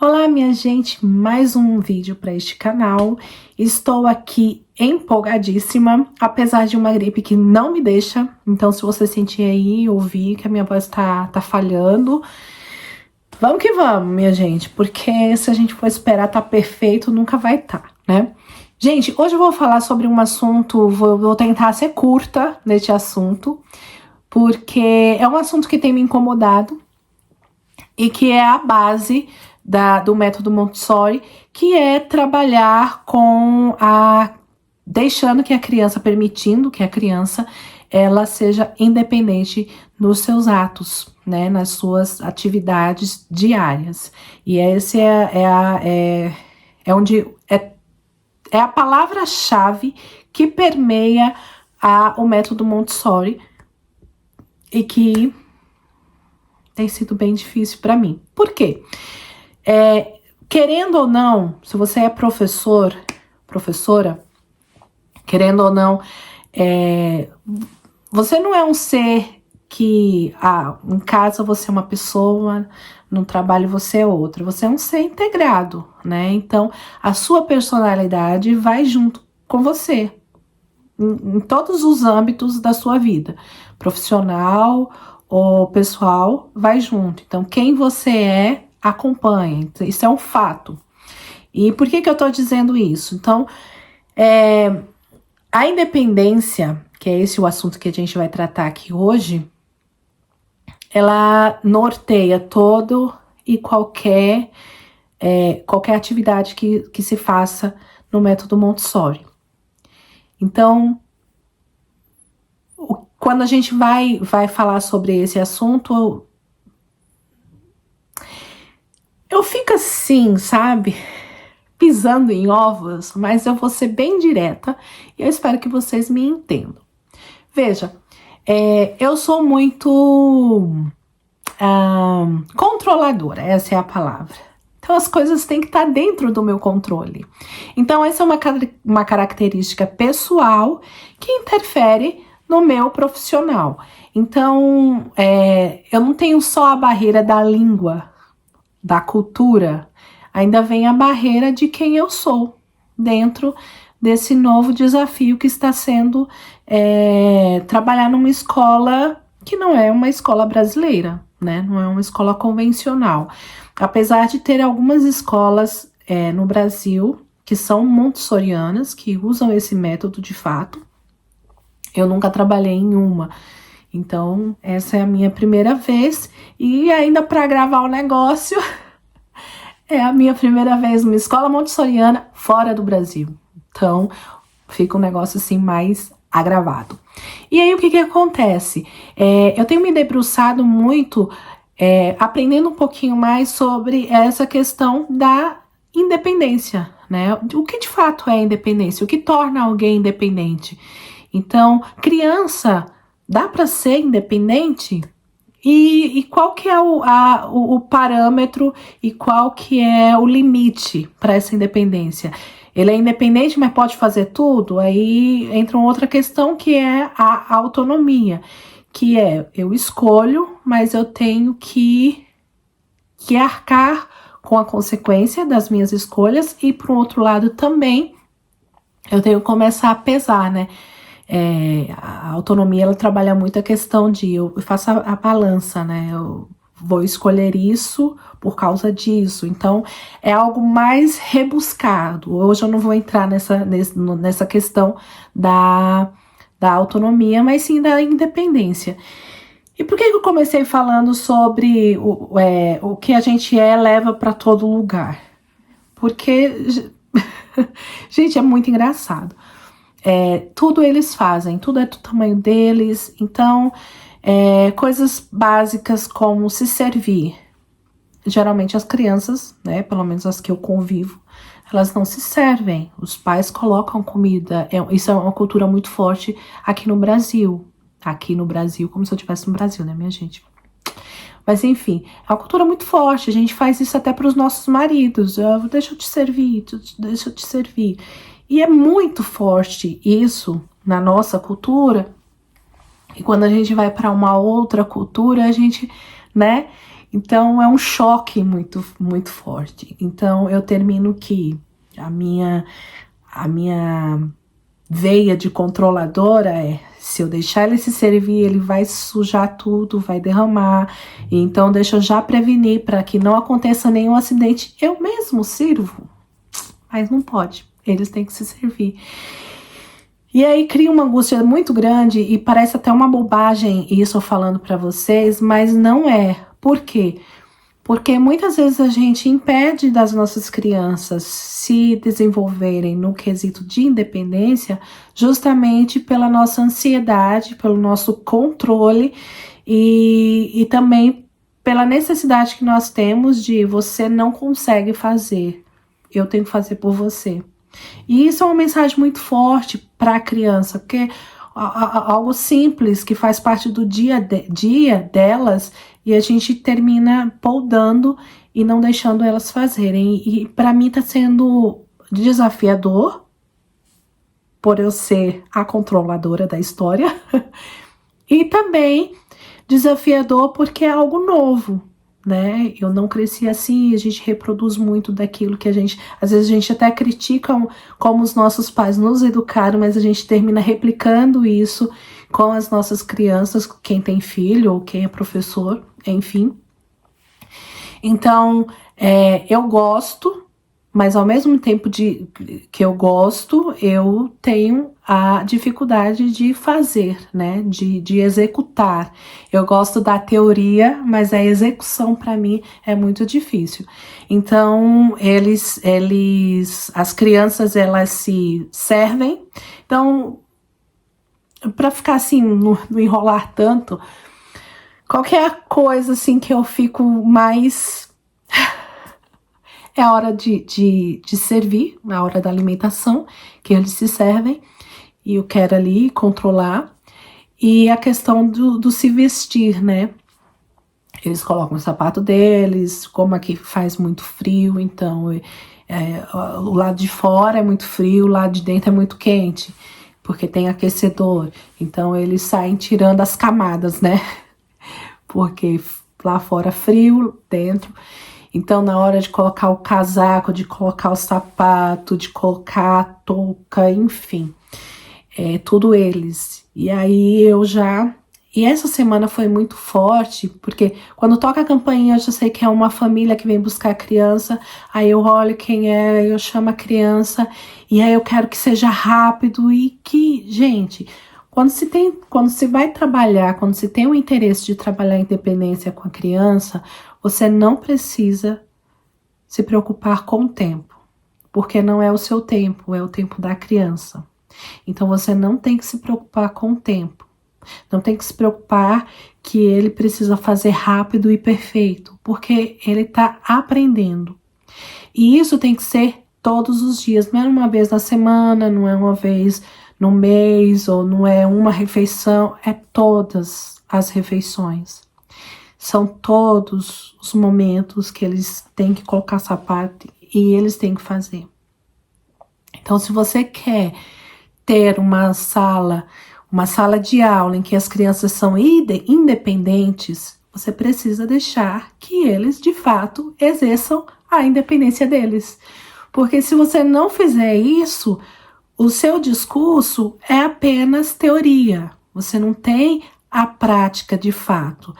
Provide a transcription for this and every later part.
Olá, minha gente, mais um vídeo para este canal. Estou aqui empolgadíssima, apesar de uma gripe que não me deixa. Então, se você sentir aí, ouvir que a minha voz tá falhando, vamos que vamos, minha gente, porque se a gente for esperar tá perfeito, nunca vai tá, né? Gente, hoje eu vou falar sobre um assunto, vou tentar ser curta neste assunto, porque é um assunto que tem me incomodado e que é a base do método Montessori, que é trabalhar com deixando que a criança, permitindo que a criança ela seja independente nos seus atos, né, nas suas atividades diárias. E esse é a palavra-chave que permeia o método Montessori e que tem sido bem difícil para mim. Por quê? Querendo ou não, se você é professora, querendo ou não, você não é um ser que, em casa você é uma pessoa, no trabalho você é outra. Você é um ser integrado, né? Então, a sua personalidade vai junto com você, em todos os âmbitos da sua vida, profissional ou pessoal, vai junto. Então, quem você é, acompanha. Isso é um fato. E por que eu tô dizendo isso? Então, a independência, que é esse o assunto que a gente vai tratar aqui hoje, ela norteia todo e qualquer atividade que se faça no método Montessori. Então, quando a gente vai falar sobre esse assunto, eu fico assim, sabe? Pisando em ovos, mas eu vou ser bem direta e eu espero que vocês me entendam. Veja, eu sou muito controladora, essa é a palavra. Então as coisas têm que estar dentro do meu controle. Então essa é uma característica pessoal que interfere no meu profissional. Então eu não tenho só a barreira da língua, da cultura, ainda vem a barreira de quem eu sou dentro desse novo desafio que está sendo trabalhar numa escola que não é uma escola brasileira, né? Não é uma escola convencional. Apesar de ter algumas escolas no Brasil que são montessorianas, que usam esse método de fato, eu nunca trabalhei em uma. Então, essa é a minha primeira vez. E ainda para gravar o negócio, é a minha primeira vez numa escola montessoriana fora do Brasil. Então, fica um negócio assim mais agravado. E aí, o que acontece? Eu tenho me debruçado muito, aprendendo um pouquinho mais sobre essa questão da independência, né? O que de fato é independência? O que torna alguém independente? Então, criança, dá para ser independente? E qual que é o parâmetro e qual que é o limite para essa independência? Ele é independente, mas pode fazer tudo? Aí entra uma outra questão que é a autonomia, que é eu escolho, mas eu tenho que arcar com a consequência das minhas escolhas e, por um outro lado, também eu tenho que começar a pesar, né? A autonomia, ela trabalha muito a questão de eu faço a balança, né? Eu vou escolher isso por causa disso. Então, é algo mais rebuscado. Hoje eu não vou entrar nessa questão da autonomia, mas sim da independência. E por que eu comecei falando sobre o que a gente leva para todo lugar? Porque, gente, é muito engraçado. Tudo eles fazem, tudo é do tamanho deles. Então, coisas básicas como se servir. Geralmente as crianças, né, pelo menos as que eu convivo, elas não se servem. Os pais colocam comida. Isso é uma cultura muito forte aqui no Brasil. Aqui no Brasil, como se eu estivesse no Brasil, né, minha gente? Mas enfim, é uma cultura muito forte. A gente faz isso até para os nossos maridos. Deixa eu te servir, deixa eu te servir. E é muito forte isso na nossa cultura. E quando a gente vai para uma outra cultura, a gente, né, Então é um choque muito, muito forte. Então eu termino que a minha veia de controladora se eu deixar ele se servir, ele vai sujar tudo, vai derramar. Então deixa eu já prevenir para que não aconteça nenhum acidente. Eu mesmo sirvo, mas não pode. Eles têm que se servir. E aí cria uma angústia muito grande e parece até uma bobagem isso falando para vocês, mas não é. Por quê? Porque muitas vezes a gente impede das nossas crianças se desenvolverem no quesito de independência justamente pela nossa ansiedade, pelo nosso controle e também pela necessidade que nós temos de você não consegue fazer, eu tenho que fazer por você. E isso é uma mensagem muito forte para a criança, porque algo simples que faz parte do dia delas e a gente termina poldando e não deixando elas fazerem. E para mim está sendo desafiador, por eu ser a controladora da história, e também desafiador porque é algo novo. Né? Eu não cresci assim, a gente reproduz muito daquilo que às vezes a gente até critica como os nossos pais nos educaram, mas a gente termina replicando isso com as nossas crianças, quem tem filho ou quem é professor, enfim. Então, eu gosto, mas ao mesmo tempo que eu gosto, eu tenho a dificuldade de fazer, né? De executar. Eu gosto da teoria, mas a execução para mim é muito difícil. Então, as crianças, elas se servem. Então, para ficar assim, não enrolar tanto, qualquer coisa assim que eu fico mais... É a hora de servir, a hora da alimentação, que eles se servem, e eu quero ali controlar. E a questão do se vestir, né? Eles colocam o sapato deles, como aqui faz muito frio, então o lado de fora é muito frio, o lado de dentro é muito quente, porque tem aquecedor. Então eles saem tirando as camadas, né? Porque lá fora frio, dentro... Então, na hora de colocar o casaco, de colocar o sapato, de colocar a touca, enfim, tudo eles. E aí E essa semana foi muito forte, porque quando toca a campainha, eu já sei que é uma família que vem buscar a criança, aí eu olho quem é, eu chamo a criança, e aí eu quero que seja rápido e que, gente... Quando se vai trabalhar, quando se tem o interesse de trabalhar a independência com a criança, você não precisa se preocupar com o tempo, porque não é o seu tempo, é o tempo da criança. Então você não tem que se preocupar com o tempo, não tem que se preocupar que ele precisa fazer rápido e perfeito, porque ele está aprendendo. E isso tem que ser todos os dias, não é uma vez na semana, não é uma vez no mês, ou não é uma refeição, é todas as refeições. São todos os momentos que eles têm que colocar sapato e eles têm que fazer. Então, se você quer ter uma sala de aula em que as crianças são independentes, você precisa deixar que eles, de fato, exerçam a independência deles. Porque se você não fizer isso, o seu discurso é apenas teoria. Você não tem a prática de fato.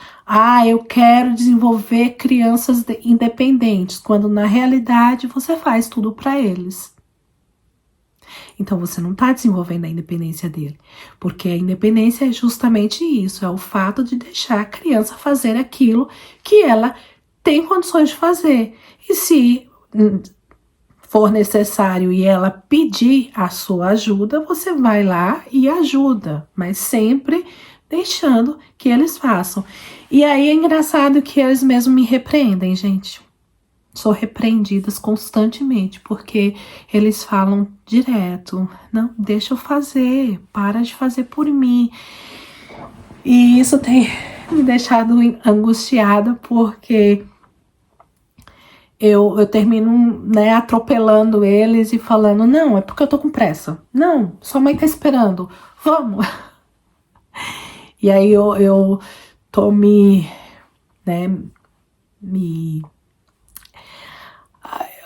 Eu quero desenvolver crianças independentes, quando na realidade você faz tudo para eles. Então você não está desenvolvendo a independência dele, porque a independência é justamente isso, é o fato de deixar a criança fazer aquilo que ela tem condições de fazer. E se for necessário e ela pedir a sua ajuda, você vai lá e ajuda, mas sempre deixando que eles façam. E aí é engraçado que eles mesmos me repreendem, gente. Sou repreendidas constantemente, porque eles falam direto, não, deixa eu fazer, para de fazer por mim. E isso tem me deixado angustiada, porque eu termino, né, atropelando eles e falando, não, é porque eu tô com pressa. Não, sua mãe tá esperando, vamos. E aí eu tô me E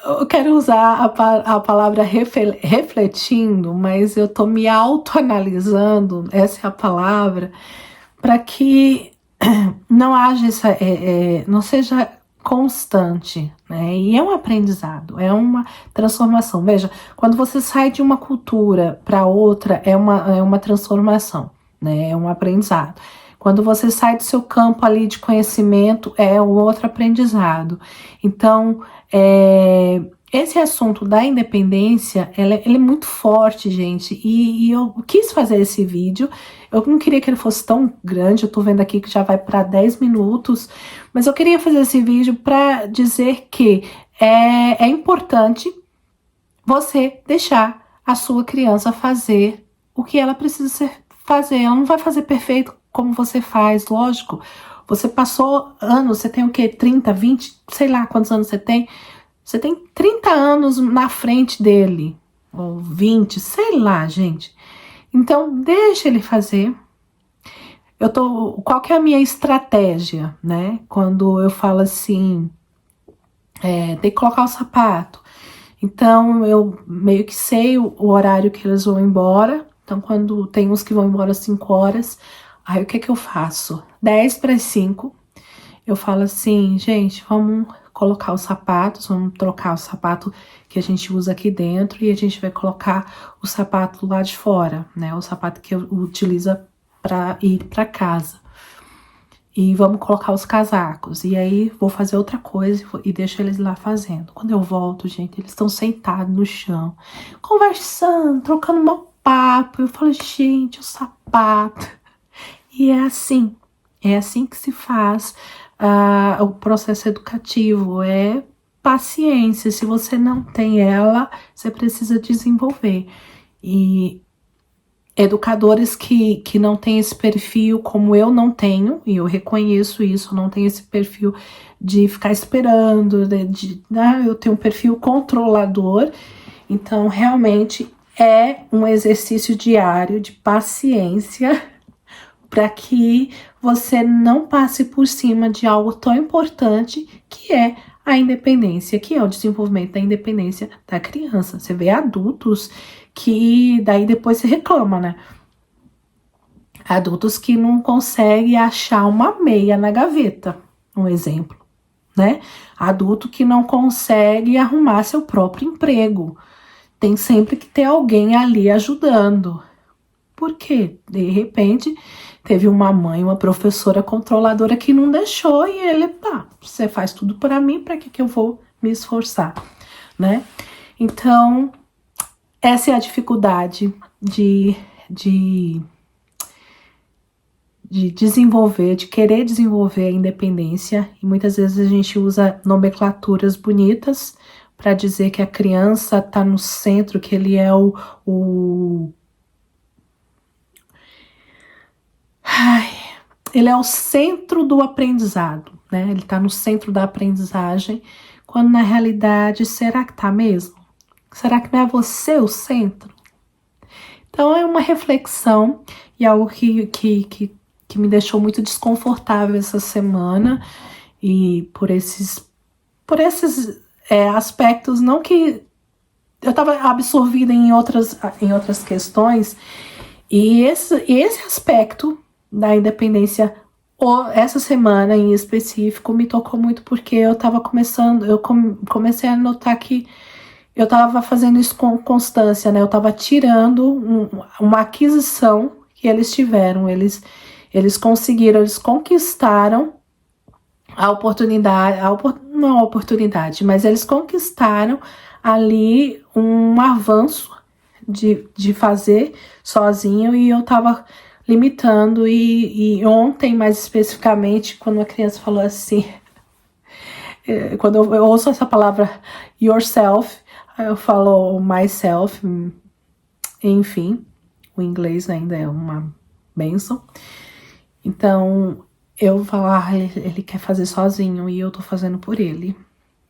eu quero usar a palavra refletindo, mas eu tô me autoanalisando, essa é a palavra, para que não haja não seja constante, né? E é um aprendizado, é uma transformação. Veja, quando você sai de uma cultura para outra, é uma transformação, né? É um aprendizado. Quando você sai do seu campo ali de conhecimento, é um outro aprendizado. Então, esse assunto da independência, ele é muito forte, gente, e eu quis fazer esse vídeo. Eu não queria que ele fosse tão grande, eu tô vendo aqui que já vai para 10 minutos, mas eu queria fazer esse vídeo para dizer que é importante você deixar a sua criança fazer o que ela precisa fazer. Ela não vai fazer perfeito como você faz, lógico. Você passou anos, você tem o quê? 30, 20, sei lá quantos anos você tem. Você tem 30 anos na frente dele, ou 20, sei lá, gente. Então, deixa ele fazer. Qual que é a minha estratégia, né? Quando eu falo assim, tem que colocar o sapato. Então, eu meio que sei o horário que eles vão embora. Então, quando tem uns que vão embora às 5 horas, aí o que que eu faço? 10 para as 5, eu falo assim, gente, vamos colocar os sapatos, vamos trocar o sapato que a gente usa aqui dentro e a gente vai colocar o sapato lá de fora, né? O sapato que eu utilizo para ir para casa. E vamos colocar os casacos. E aí vou fazer outra coisa e deixo eles lá fazendo. Quando eu volto, gente, eles estão sentados no chão, conversando, trocando um papo. Eu falo, gente, o sapato. E é assim que se faz o processo educativo, é paciência. Se você não tem ela, você precisa desenvolver. E educadores que não têm esse perfil, como eu não tenho, e eu reconheço isso, não tenho esse perfil de ficar esperando, eu tenho um perfil controlador. Então, realmente, é um exercício diário de paciência para que você não passe por cima de algo tão importante que é a independência, que é o desenvolvimento da independência da criança. Você vê adultos que daí depois se reclama, né? Adultos que não conseguem achar uma meia na gaveta, um exemplo, né? Adulto que não consegue arrumar seu próprio emprego. Tem sempre que ter alguém ali ajudando. Por quê? De repente, teve uma mãe, uma professora controladora que não deixou e ele, você faz tudo para mim, para que eu vou me esforçar, né? Então, essa é a dificuldade de desenvolver, de querer desenvolver a independência. E muitas vezes a gente usa nomenclaturas bonitas para dizer que a criança está no centro, que ele é ele é o centro do aprendizado, né? Ele está no centro da aprendizagem, quando na realidade, será que tá mesmo? Será que não é você o centro? Então é uma reflexão e algo que me deixou muito desconfortável essa semana, e por esses aspectos, não que eu estava absorvida em outras questões, e esse aspecto da independência, essa semana em específico, me tocou muito, porque eu estava comecei a notar que eu estava fazendo isso com constância, né? Eu estava tirando uma aquisição que eles tiveram, eles conseguiram, eles conquistaram a oportunidade, não a oportunidade, mas eles conquistaram ali um avanço de fazer sozinho, e eu estava limitando, e ontem, mais especificamente, quando uma criança falou assim, quando eu ouço essa palavra yourself, eu falo myself, enfim, o inglês ainda é uma bênção. Então, eu falo, ele quer fazer sozinho e eu tô fazendo por ele.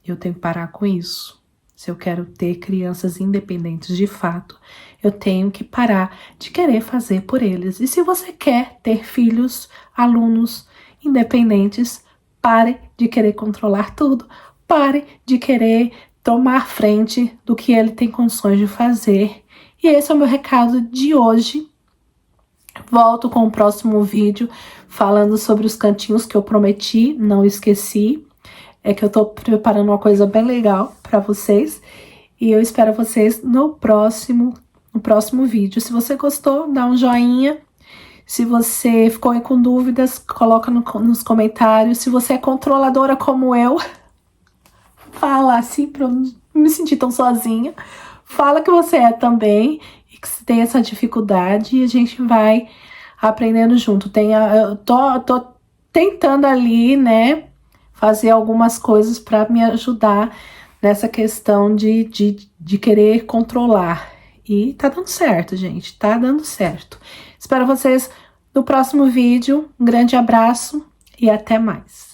Eu tenho que parar com isso. Se eu quero ter crianças independentes de fato, eu tenho que parar de querer fazer por eles. E se você quer ter filhos, alunos independentes, Pare de querer controlar tudo. Pare de querer tomar frente do que ele tem condições de fazer. E esse é o meu recado de hoje. Volto com o próximo vídeo falando sobre os cantinhos que eu prometi, não esqueci. É que eu tô preparando uma coisa bem legal para vocês. E eu espero vocês no próximo vídeo. Se você gostou, dá um joinha. Se você ficou aí com dúvidas, coloca nos comentários. Se você é controladora como eu, fala assim pra eu não me sentir tão sozinha. Fala que você é também e que você tem essa dificuldade e a gente vai aprendendo junto. Eu tô tentando ali, né, fazer algumas coisas para me ajudar nessa questão de querer controlar. E tá dando certo, gente, tá dando certo. Espero vocês no próximo vídeo. Um grande abraço e até mais.